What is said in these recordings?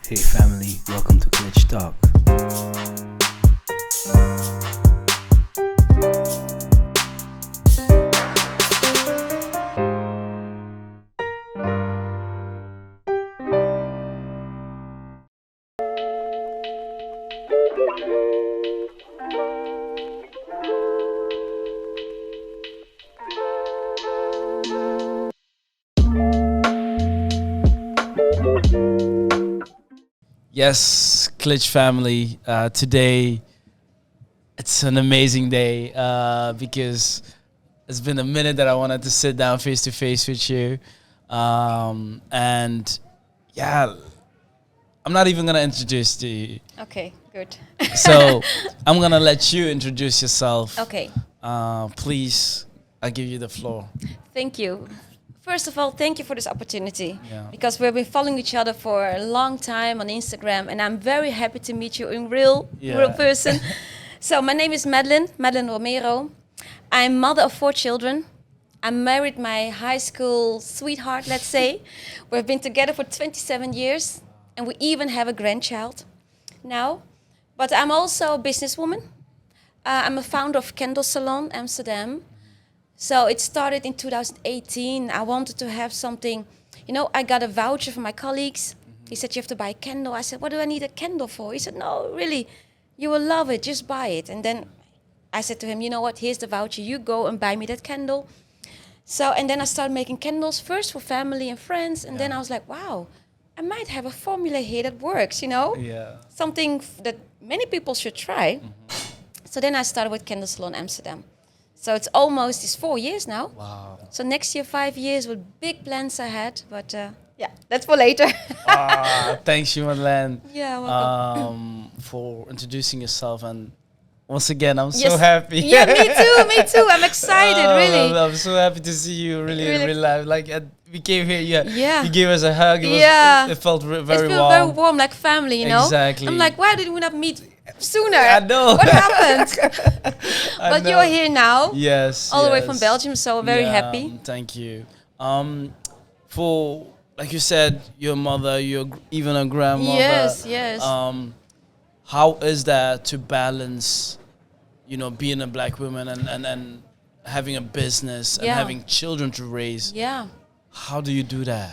Hey family, welcome to Clitch Talks. Yes, Clitch family. Today, it's an amazing day because it's been a minute that I wanted to sit down face to face with you. And yeah, I'm not even going to introduce to you. Okay, good. So I'm going to let you introduce yourself. Okay, Please, I give you the floor. thank you. First of all, thank you for this opportunity Yeah. because we've been following each other for a long time on Instagram, and I'm very happy to meet you in real person. So my name is Madeleine Romero. I'm mother of 4 children. I married my high school sweetheart, let's say. We've been together for 27 years, and we even have a grandchild now. But I'm also a businesswoman. I'm a founder of Candle Salon Amsterdam. So it started in 2018. I wanted to have something, I got a voucher from my colleagues. He said, you have to buy a candle. I said, what do I need a candle for? He said, no, really, you will love it, just buy it. And then I said to him, you know what, here's the voucher, you go and buy me that candle. So, and then I started making candles first for family and friends. And then I was like, wow, I might have a formula here that works, Yeah. Something that many people should try. So then I started with Candle Salon Amsterdam. So it's 4 years now. Wow. So next year, 5 years with big plans ahead. But that's for later. Thanks you, Madeleine. Yeah, welcome. For introducing yourself, and once again, I'm so Yes. happy. Yeah, me too. I'm excited, really. I'm so happy to see you really in real life. Like we came here, Yeah. you gave us a hug. It felt very It feels warm. very warm, like family, Exactly. I'm like, why did we not meet sooner? I know. What happened? I But know. you're here now, Yes. all the way yes. from Belgium, so very Yeah, happy. Thank you. For like you said, your mother, even a grandmother. Yes. How is that to balance, being a black woman and having a business and Yeah. having children to raise? Yeah. How do you do that?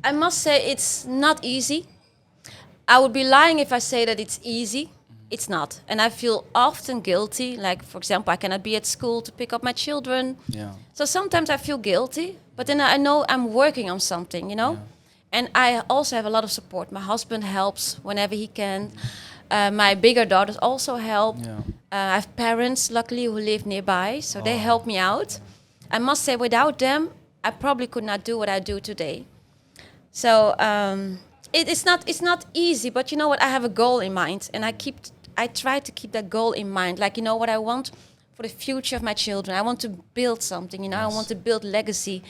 I must say it's not easy. I would be lying if I say that it's easy. It's not. And I feel often guilty. Like, for example, I cannot be at school to pick up my children. Yeah. So sometimes I feel guilty, but then I know I'm working on something, Yeah. And I also have a lot of support. My husband helps whenever he can. My bigger daughters also help. Yeah. I have parents, luckily, who live nearby, so they help me out. I must say, without them, I probably could not do what I do today. So it's not easy, but you know what? I have a goal in mind, and I try to keep that goal in mind. Like, what I want for the future of my children. I want to build something. I want to build legacy.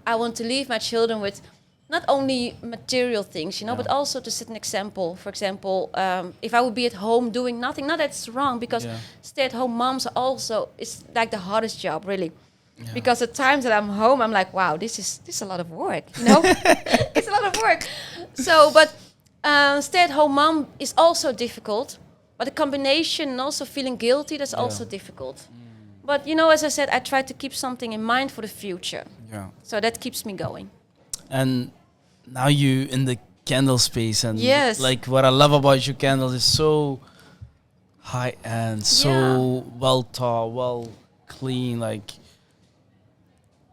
I want to leave my children with not only material things, but also to set an example. For example, if I would be at home doing nothing, not that's wrong, because stay-at-home moms are also, it's like the hardest job, really. Yeah. Because at times that I'm home, I'm like, wow, this is a lot of work, It's a lot of work. So, but stay-at-home mom is also difficult. But the combination and also feeling guilty, that's also difficult. But, as I said, I try to keep something in mind for the future. Yeah. So that keeps me going. And now you in the candle space, and Yes. like what I love about your candles is so high end, so well thought, well clean. Like,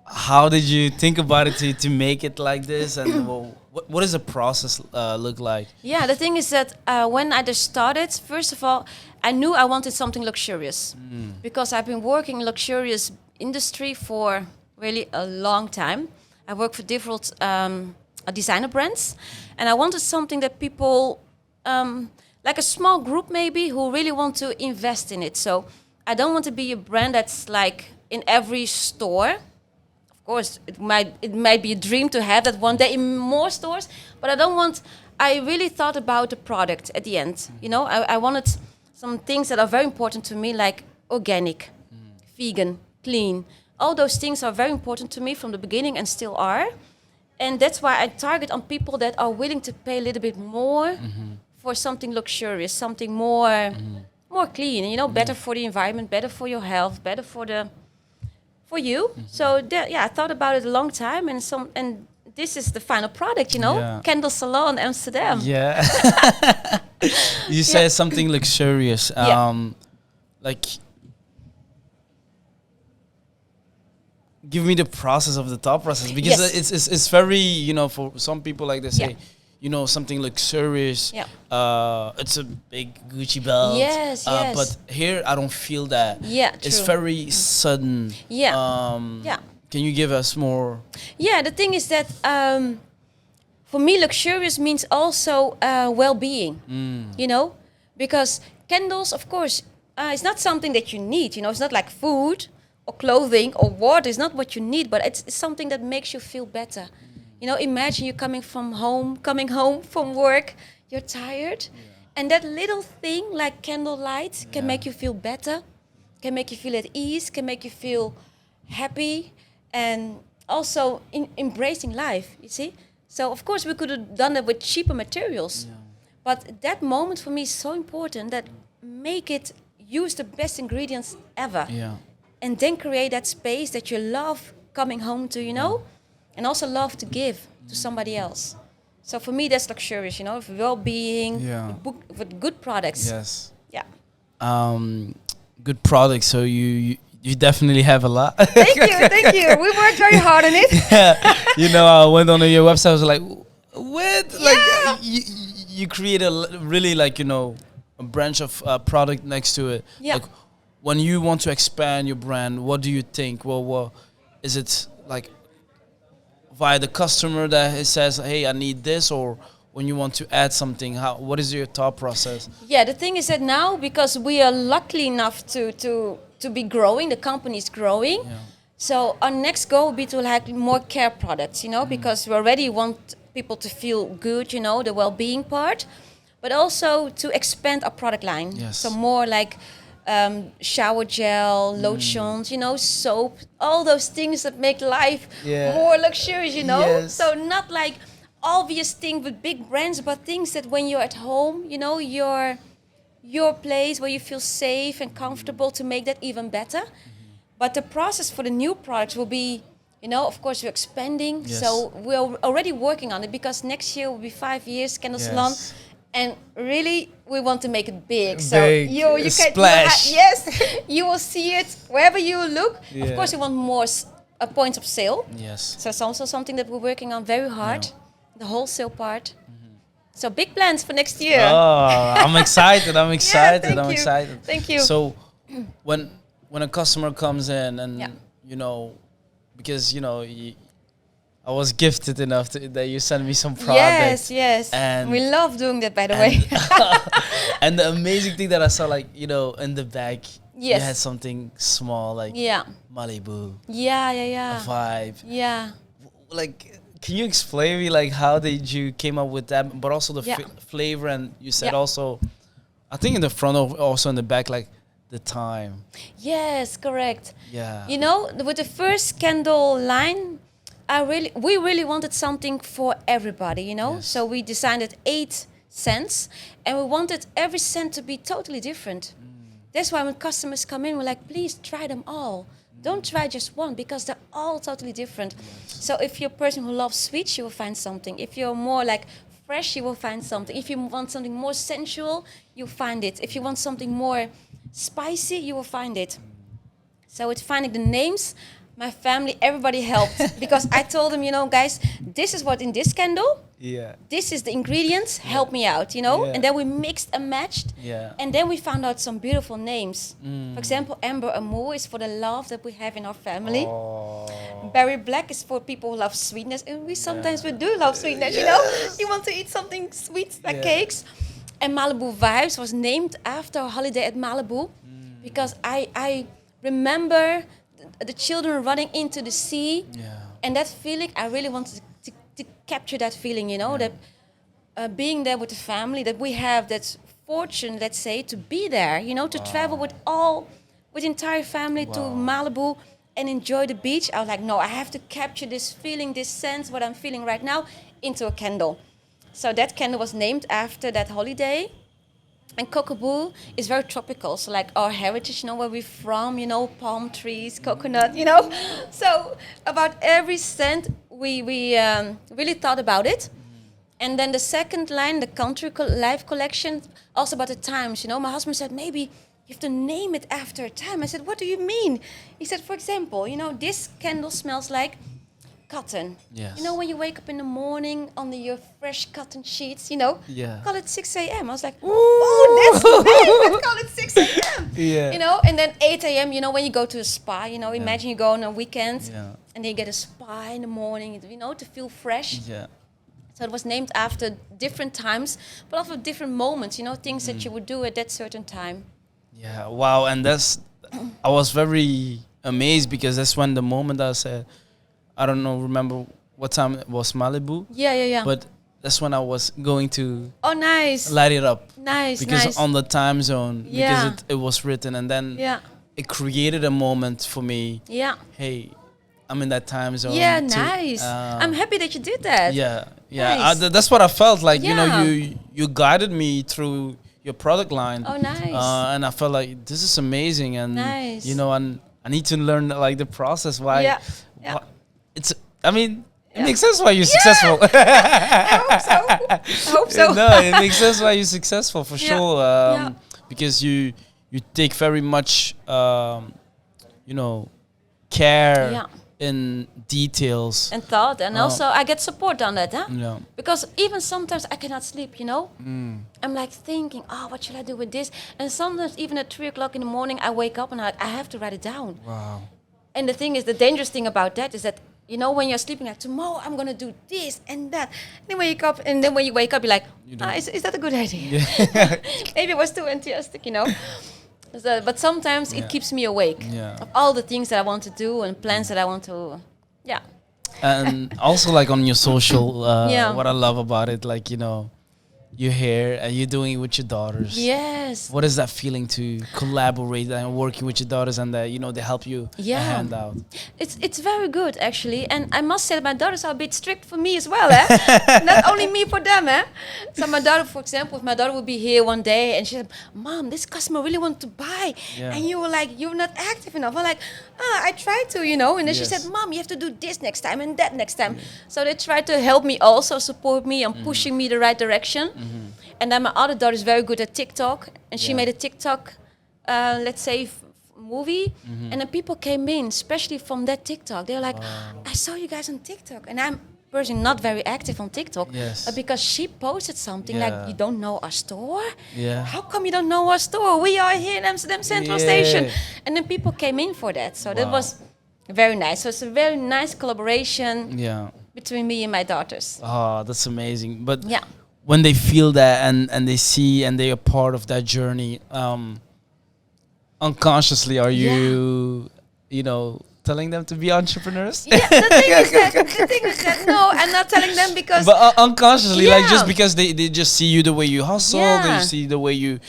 how did you think about it to make it like this? And what does the process look like? Yeah, the thing is that when I just started, first of all, I knew I wanted something luxurious because I've been working in luxurious industry for really a long time. I work for different designer brands, and I wanted something that people, like a small group maybe, who really want to invest in it. So I don't want to be a brand that's like in every store. Of course, it might be a dream to have that one day in more stores, but I really thought about the product at the end. I wanted some things that are very important to me, like organic, vegan, clean. All those things are very important to me from the beginning and still are. And that's why I target on people that are willing to pay a little bit more for something luxurious, something more clean, you know, better for the environment, better for your health, better for you. So I thought about it a long time, and this is the final product, you know, Candle Salon Amsterdam. Yeah. You said something luxurious. Like, give me the process of the thought process, because it's very, you know, for some people, like they say, you know, something luxurious. It's a big Gucci belt. Yes. But here I don't feel that. Yeah, it's true. very sudden. Can you give us more? Yeah, the thing is that for me, luxurious means also well-being. You know, because candles, of course, it's not something that you need. You know, it's not like food or clothing or water. It's not what you need, but it's something that makes you feel better. You know, imagine you coming home from work, you're tired, and that little thing like candlelight can make you feel better, can make you feel at ease, can make you feel happy, and also embracing life, you see? So, of course, we could have done that with cheaper materials, but that moment for me is so important, that make it use the best ingredients ever, and then create that space that you love coming home to, you know? And also love to give to somebody else. So for me, that's luxurious, you know, with well-being, with good products. Yes. Yeah. Good products. So you definitely have a lot. Thank you. We worked very hard on it. You know, I went on your website. I was like, what? Like you create a really, like, you know, a branch of product next to it. Yeah. Like, when you want to expand your brand, what do you think? Well, is it like via the customer that he says, hey, I need this, or when you want to add something, what is your thought process? Yeah, the thing is that now, because we are lucky enough to be growing, the company is growing, so our next goal will be to have more care products, you know, because we already want people to feel good, you know, the well-being part, but also to expand our product line. So more like shower gel, lotions, you know, soap, all those things that make life more luxurious, you know. So not like obvious thing with big brands, but things that when you're at home, you know, your place where you feel safe and comfortable, to make that even better. But the process for the new products will be, you know, of course, we're expanding. So we're already working on it, because next year will be 5 years Candle Salon. And really, we want to make it big. So you can splash. You will see it wherever you look. Of course, we want more points of sale. So it's also something that we're working on very hard, the wholesale part. So big plans for next year. Oh, I'm excited. I'm excited. I'm excited. Thank you. So when a customer comes in and, you know, because, you know, I was gifted enough that you sent me some products. Yes. And we love doing that, by the way. And the amazing thing that I saw, like, you know, in the back, you had something small, like Malibu. A vibe. Like, can you explain me, like, how did you came up with that, but also the flavor, and you said also, I think in the front of, also in the back, like, the time. Yes, correct. Yeah. You know, with the first candle line, we really wanted something for everybody, you know? So we designed it 8 scents, and we wanted every scent to be totally different. That's why when customers come in, we're like, please try them all. Don't try just one, because they're all totally different. So if you're a person who loves sweets, you will find something. If you're more like fresh, you will find something. If you want something more sensual, you'll find it. If you want something more spicy, you will find it. So it's finding the names. My family, everybody helped, because I told them, you know, guys, this is what in this candle. This is the ingredients. Help me out, you know. And then we mixed and matched. And then we found out some beautiful names. For example, Amber Amour is for the love that we have in our family. Berry Black is for people who love sweetness, and we sometimes we do love sweetness. You know, you want to eat something sweet like cakes. And Malibu Vibes was named after a holiday at Malibu, because I remember the children running into the sea, and that feeling, I really wanted to capture that feeling, you know, that being there with the family, that we have that fortune, let's say, to be there, you know, to travel with the entire family to Malibu and enjoy the beach. I was like, no, I have to capture this feeling, this sense, what I'm feeling right now, into a candle. So that candle was named after that holiday. And Kokobu is very tropical, so like our heritage, where we're from, palm trees, coconut, So about every scent, we really thought about it. And then the second line, the Country Life collection, also about the times, My husband said, maybe you have to name it after a time. I said, what do you mean? He said, for example, this candle smells like cotton. Yes. When you wake up in the morning under your fresh cotton sheets, Yeah. call it 6 a.m. I was like, oh, that's nice. Let's call it 6 a.m. Yeah. And then 8 a.m., when you go to a spa, imagine you go on a weekend and then you get a spa in the morning, to feel fresh. Yeah. So it was named after different times, but also different moments, things that you would do at that certain time. Yeah, wow. And I was very amazed because that's when the moment I said, I don't know, remember what time it was, Malibu? Yeah. But that's when I was going to nice. light it up. Nice, because on the time zone, yeah. because it was written, and then it created a moment for me. Yeah. Hey, I'm in that time zone. Yeah, nice. I'm happy that you did that. Yeah. Nice. That's what I felt like. You guided me through your product line. Oh, nice. And I felt like this is amazing, and nice. And I need to learn like the process. Why? Yeah. It makes sense why you're successful. I hope so. No, it makes sense why you're successful for sure. Because you take very much, care in details and thought, and also I get support on that, Yeah. Because even sometimes I cannot sleep. I'm like thinking, what should I do with this? And sometimes even at 3:00 in the morning, I wake up and I have to write it down. Wow. And the thing is, the dangerous thing about that is that, when you're sleeping, like, tomorrow I'm going to do this and that. And then when you wake up, you're like, is that a good idea? Yeah. Maybe it was too enthusiastic, So, but sometimes it keeps me awake of all the things that I want to do and plans that I want to, And also like on your social, what I love about it, like, you're here and you're doing it with your daughters. Yes. What is that feeling to collaborate and working with your daughters and they help you a hand out? It's very good actually, and I must say that my daughters are a bit strict for me as well. Not only me for them. So my daughter, for example, if my daughter would be here one day and she said, "Mom, this customer really wanted to buy," and you were like, "You're not active enough." I'm like, I try to, And then she said, "Mom, you have to do this next time and that next time." So they try to help me also, support me and pushing me the right direction. And then my other daughter is very good at TikTok, and she made a TikTok, let's say, movie, and then people came in, especially from that TikTok. They were like, "I saw you guys on TikTok," and I'm personally not very active on TikTok, but because she posted something like, "You don't know our store? How come you don't know our store? We are here in Amsterdam Central Station," and then people came in for that. So that was very nice. So it's a very nice collaboration between me and my daughters. Oh, that's amazing. But when they feel that and they see and they are part of that journey, unconsciously, are you, telling them to be entrepreneurs? Yeah, the thing is that no, I'm not telling them because... But unconsciously, like just because they just see you the way you hustle, they see the way you...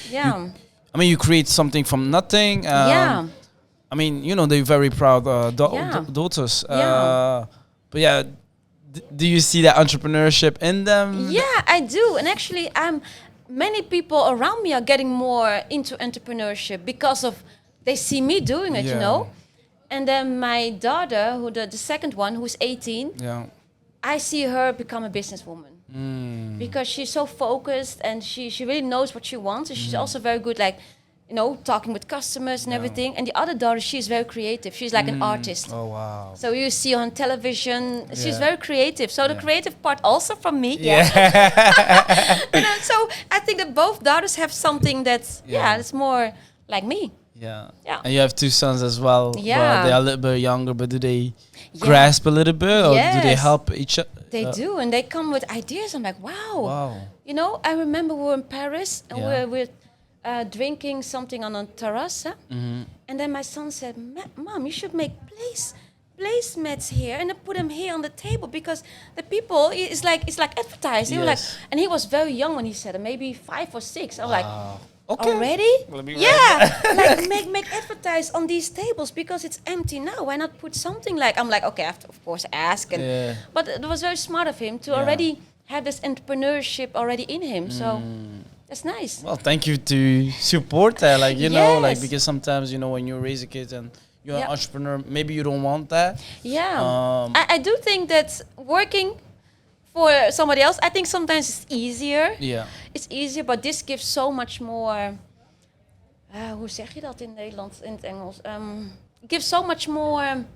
you create something from nothing. They're very proud daughters. But do you see that entrepreneurship in them? Yeah, I do. And actually, many people around me are getting more into entrepreneurship because of they see me doing it, And then my daughter, the second one, who's 18, I see her become a businesswoman because she's so focused and she really knows what she wants. And she's also very good, like, talking with customers and everything. And the other daughter, she's very creative. She's like an artist. Oh, wow. So you see on television, she's very creative. So the creative part also from me. So I think that both daughters have something that's, it's more like me. Yeah. And you have two sons as well. Yeah. Well, they are a little bit younger, but do they grasp a little bit or do they help each other? They do, and they come with ideas. I'm like, wow. I remember we were in Paris and we're drinking something on a terrace, and then my son said, "Mom, you should make placemats here and then put them here on the table because the people it's like advertised." They were like, and he was very young when he said it, maybe 5 or 6. I'm like, already. Like make advertise on these tables because it's empty now. Why not put something like? I'm like, okay, I have to of course ask, but it was very smart of him to already have this entrepreneurship already in him. So that's nice. Well, thank you to support that. Like know, like because sometimes when you raise a kid and you're an entrepreneur, maybe you don't want that. Yeah, I do think that working for somebody else, I think sometimes it's easier. Yeah. It's easier, but this gives so much more. Hoe zeg je dat in Nederlands, in het Engels? Gives so much more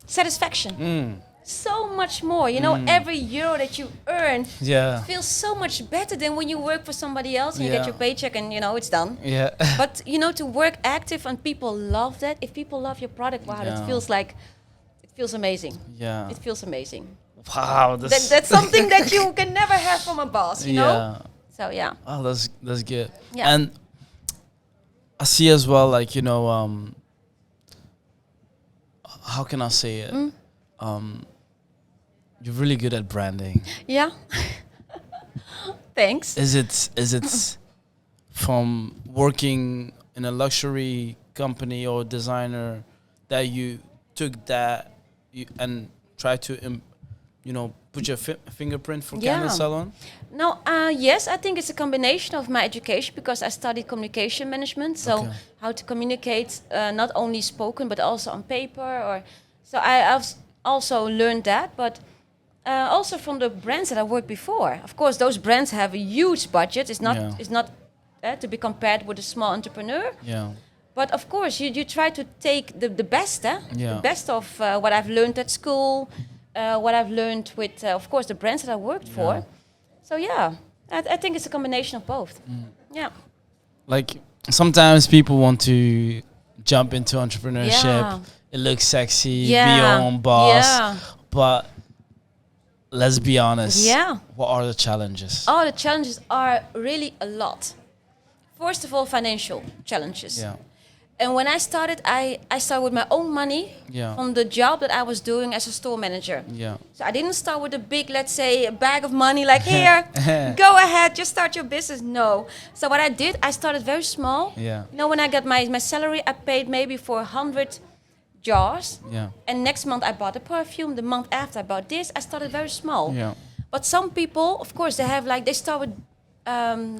satisfaction. So much more. Every euro that you earn feels so much better than when you work for somebody else and you get your paycheck and it's done. Yeah. But to work active and people love that. If people love your product, wow, it feels amazing. Yeah. It feels amazing. Wow, that's something that you can never have from a boss, you know? So yeah. Oh, that's good. Yeah. And I see as well, like, how can I say it? You're really good at branding. Yeah. Thanks. Is it from working in a luxury company or designer that you took that and tried to put your fingerprint for Candle Salon? No, yes, I think it's a combination of my education because I studied communication management. So how to communicate, not only spoken, but also on paper. So I've also learned that, but also from the brands that I worked before. Of course, those brands have a huge budget. It's not to be compared with a small entrepreneur. Yeah. But of course, you try to take the best, the best of what I've learned at school, what I've learned with, of course, the brands that I worked for. So I think it's a combination of both. Yeah. Like sometimes people want to jump into entrepreneurship. Yeah. It looks sexy, be your own boss. But let's be honest. Yeah. What are the challenges? Oh, the challenges are really a lot. First of all, financial challenges. Yeah. And when I started, I started with my own money from the job that I was doing as a store manager. Yeah. So I didn't start with a big, let's say, a bag of money like, here, go ahead, just start your business. No. So what I did, I started very small. Yeah. When I got my salary, I paid maybe for 100 jars. Yeah. And next month I bought a perfume. The month after I bought this. I started very small. Yeah. But some people, of course, they start with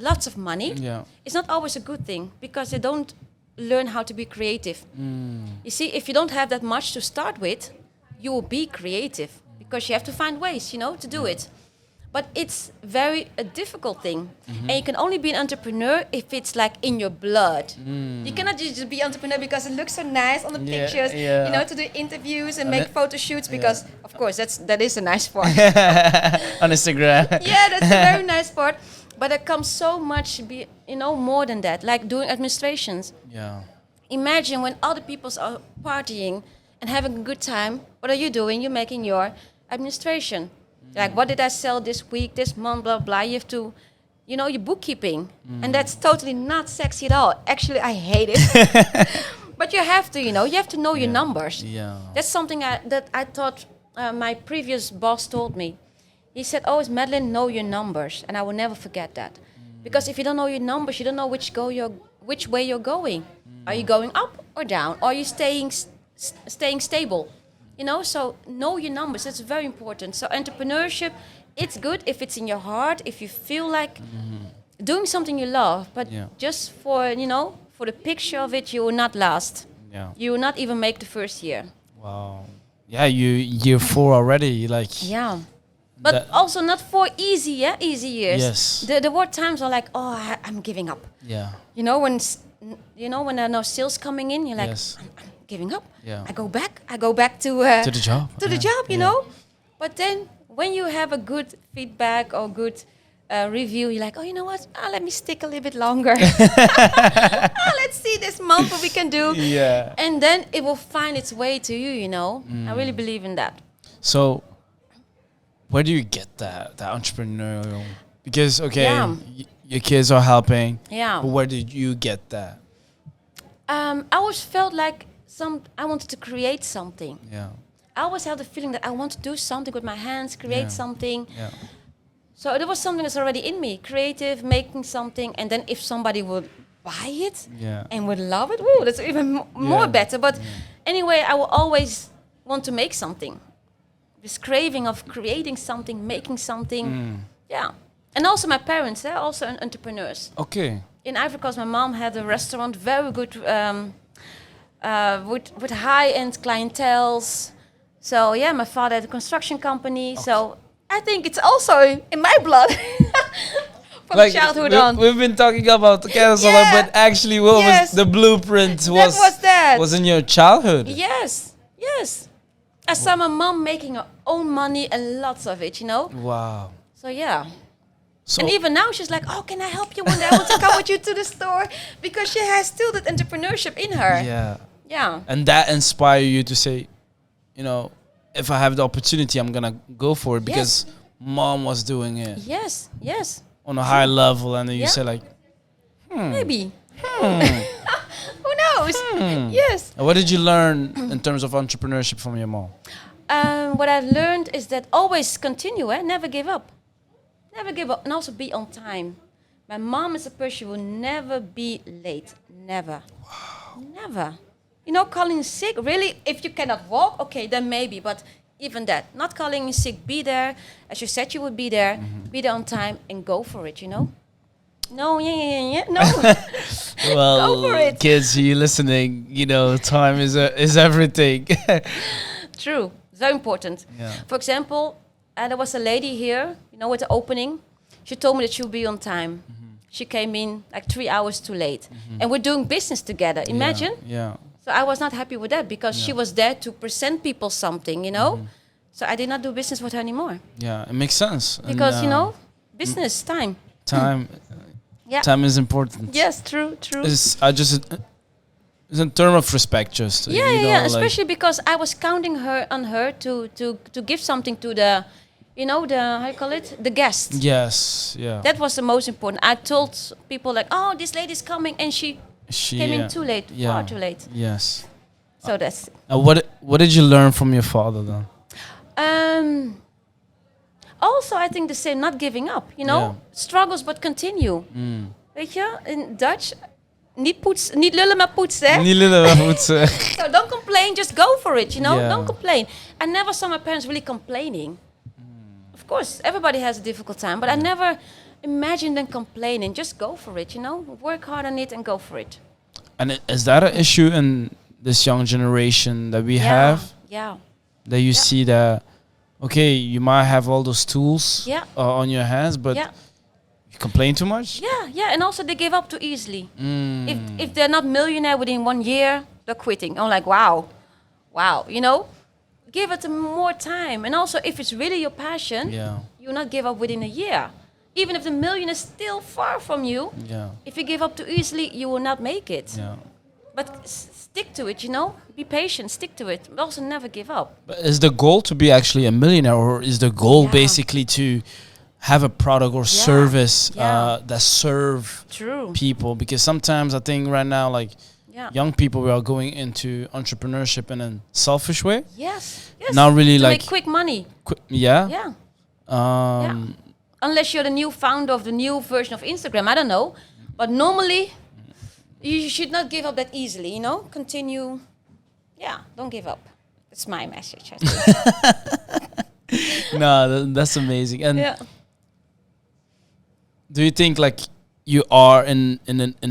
lots of money. Yeah. It's not always a good thing because they don't learn how to be creative. You see, if you don't have that much to start with, you will be creative because you have to find ways, to do it. But it's a difficult thing. And you can only be an entrepreneur if it's like in your blood. You cannot just be entrepreneur because it looks so nice on the pictures, to do interviews and make photo shoots because, of course, that is a nice part. On Instagram. Yeah, that's a very nice part. But there comes so much, more than that, like doing administrations. Yeah. Imagine when other people are partying and having a good time, what are you doing? You're making your administration. Like, what did I sell this week, this month, blah, blah. You have to, your bookkeeping. And that's totally not sexy at all. Actually, I hate it. But you have to, you have to know your numbers. Yeah. That's something that I thought my previous boss told me. He said, always, Madeleine, know your numbers. And I will never forget that. Because if you don't know your numbers, you don't know which way you're going. Are you going up or down? Or are you staying stable? So know your numbers. That's very important. So entrepreneurship, it's good if it's in your heart, if you feel like doing something you love. But just for the picture of it, you will not last. Yeah. You will not even make the first year. Wow. Yeah, year 4 already. Yeah. But also not for easy years. Yes. The word times are like, I'm giving up. Yeah. When there are no sales coming in, you're like, I'm giving up. Yeah. I go back to the job. To the job, you know. But then when you have a good feedback or good review, you're like, oh, you know what? Let me stick a little bit longer. Let's see this month what we can do. Yeah. And then it will find its way to you. I really believe in that. So, where do you get that entrepreneurial? Because your kids are helping. Yeah. But where did you get that? I always felt like I wanted to create something. Yeah. I always had the feeling that I want to do something with my hands, create something. Yeah. So there was something that's already in me, creative, making something, and then if somebody would buy it and would love it, woo, that's even more better. But anyway, I will always want to make something. This craving of creating something, making something, And also my parents, they're also entrepreneurs. Okay. In Ivory Coast, my mom had a restaurant, very good, with high-end clienteles. So yeah, my father had a construction company. Okay. So I think it's also in my blood from childhood on. We've been talking about the Candle Salon, but actually, what was the blueprint? Was in your childhood? Yes. I saw my mom making her own money and lots of it, Wow. So yeah. And even now she's like, oh, can I help you one day? I want to come with you to the store, because she has still that entrepreneurship in her. Yeah. And that inspired you to say, if I have the opportunity, I'm going to go for it, because mom was doing it. Yes. On a high level, and then you say like, maybe. Who knows? Yes. And what did you learn in terms of entrepreneurship from your mom? What I learned is that always continue, never give up. Never give up, and also be on time. My mom is a person who will never be late. Never. Wow. Never. Calling in sick, really, if you cannot walk, okay, then maybe, but even that. Not calling in sick, be there. As you said, you would be there. Be there on time and go for it, No, no. Well, go for it. Kids, you listening, time is everything. True. Very important. Yeah. For example, there was a lady here, with the opening. She told me that she would be on time. She came in like 3 hours too late. And we're doing business together. Imagine. Yeah. So I was not happy with that, because she was there to present people something, So I did not do business with her anymore. Yeah, it makes sense. Because, business, time. Time. Time is important. Yes, true. It's in terms of respect, just. Yeah. Especially because I was counting on her to give something to the, how you call it? The guest. Yes, yeah. That was the most important. I told people like, oh, this lady's coming, and she came in too late, far too late. Yes. So that's... What did you learn from your father then? Also, I think the same, not giving up, Struggles, but continue. Weet je, in Dutch, niet lullen, maar poetsen. Niet lullen, maar poetsen. So don't complain, just go for it, Don't complain. I never saw my parents really complaining. Of course, everybody has a difficult time, but I never imagined them complaining. Just go for it, Work hard on it and go for it. And is that an issue in this young generation that we have? Yeah. That you see that, okay, you might have all those tools on your hands, but you complain too much? Yeah. And also they give up too easily. If they're not millionaire within 1 year, they're quitting. I'm like, wow, Give it more time. And also, if it's really your passion, you'll not give up within a year. Even if the million is still far from you, if you give up too easily, you will not make it. Yeah. But stick to it, Be patient, stick to it. But also never give up. But is the goal to be actually a millionaire, or is the goal basically to have a product or service that serve people? Because sometimes I think right now, like, young people, we are going into entrepreneurship in a selfish way. Yes. Not really to like make quick money. Yeah. Unless you're the new founder of the new version of Instagram, I don't know. But normally, you should not give up that easily. Continue. Yeah, don't give up. That's my message, I think. No, that's amazing. And do you think like you are in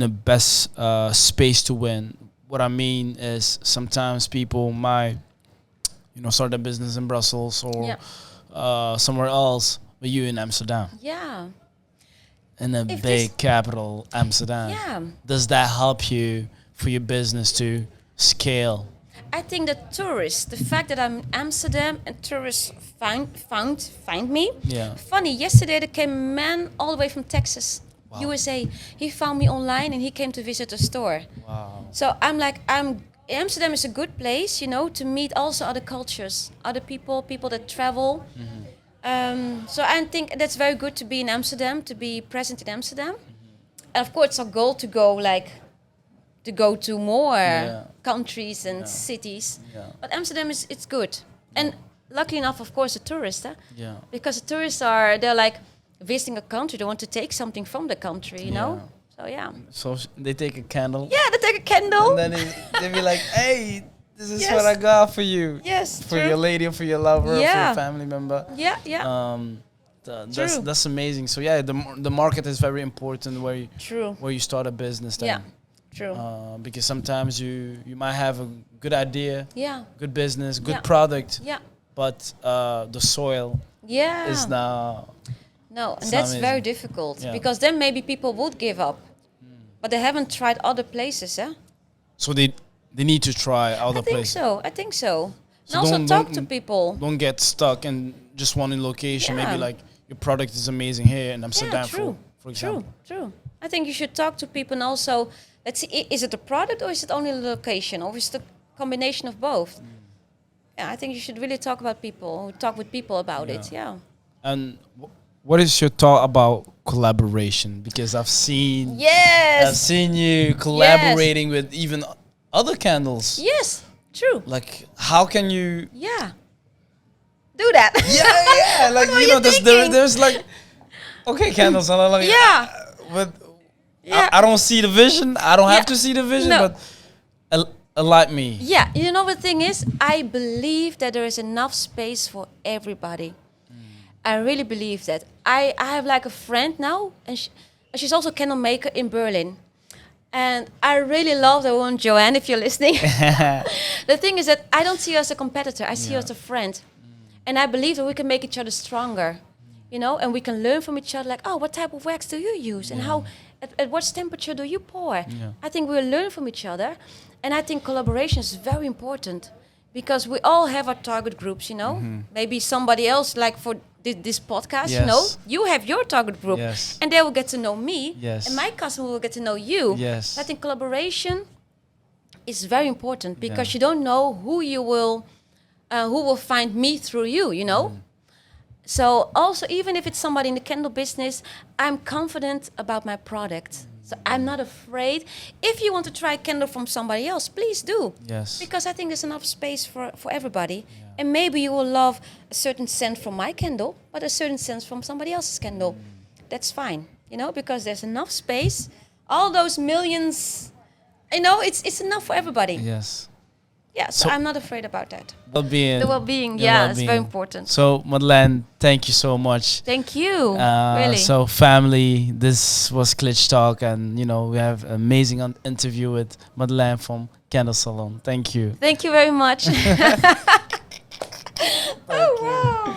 a best space to win? What I mean is sometimes people might, start a business in Brussels or somewhere else, but you in Amsterdam. Yeah. In a big capital, Amsterdam. Yeah. Does that help you for your business to scale? I think the tourists, the fact that I'm in Amsterdam and tourists find me. Yeah. Funny, yesterday there came a man all the way from Texas. Wow. USA. He found me online and he came to visit the store. Wow. So Amsterdam is a good place, to meet also other cultures, other people that travel. So I think that's very good to be in Amsterdam, to be present in Amsterdam. And of course, it's our goal to go to more countries and cities. Yeah. But Amsterdam it's good. And luckily enough, of course, the tourists. Because the tourists they're like visiting a country, they want to take something from the country, you know? So, yeah. So they take a candle. Yeah, they take a candle. And then they be like, hey, this is what I got for you. Yes, for your lady, or for your lover, or for your family member. Yeah, yeah. That's amazing. So yeah, the market is very important where you start a business. Then. Yeah, true. Because sometimes you might have a good idea, good business, good product, but the soil is now. No, and that's very difficult because then maybe people would give up, but they haven't tried other places, eh? So they need to try other places. I think so. So and also talk to people. Don't get stuck in just one location. Maybe like your product is amazing here in Amsterdam, for example. True. I think you should talk to people and also, let's see, is it the product or is it only the location or is it a combination of both? Yeah, I think you should really talk with people about it, And what is your thought about collaboration? Because I've seen you collaborating with even other candles. Yes, true. Like, how can you? Do that. Like there's like, okay, candles. Like, but I don't see the vision. I don't have to see the vision, but light me. Yeah, you know the thing is, I believe that there is enough space for everybody. I really believe that. I have like a friend now, and she's also a candle maker in Berlin. And I really love the woman, Joanne, if you're listening. The thing is that I don't see her as a competitor. I see her as a friend. And I believe that we can make each other stronger, you know, and we can learn from each other, like, oh, what type of wax do you use? And how, at what temperature do you pour? I think we'll learn from each other. And I think collaboration is very important because we all have our target groups, you know. Maybe somebody else, like for this podcast, you know, you have your target group and they will get to know me and my customer will get to know you. I think collaboration is very important because you don't know who will find me through you, you know. So also, even if it's somebody in the candle business, I'm confident about my product. So I'm not afraid. If you want to try candle from somebody else, please do. Because I think there's enough space for everybody. And maybe you will love a certain scent from my candle, but a certain scent from somebody else's candle. That's fine, you know, because there's enough space. All those millions, you know, it's enough for everybody. Yeah, so I'm not afraid about that. Well-being. The well-being, it's very important. So, Madeleine, thank you so much. Thank you, really. So, family, this was Clitch Talk, and, you know, we have an amazing interview with Madeleine from Candle Salon. Thank you. Thank you very much. Oh, wow.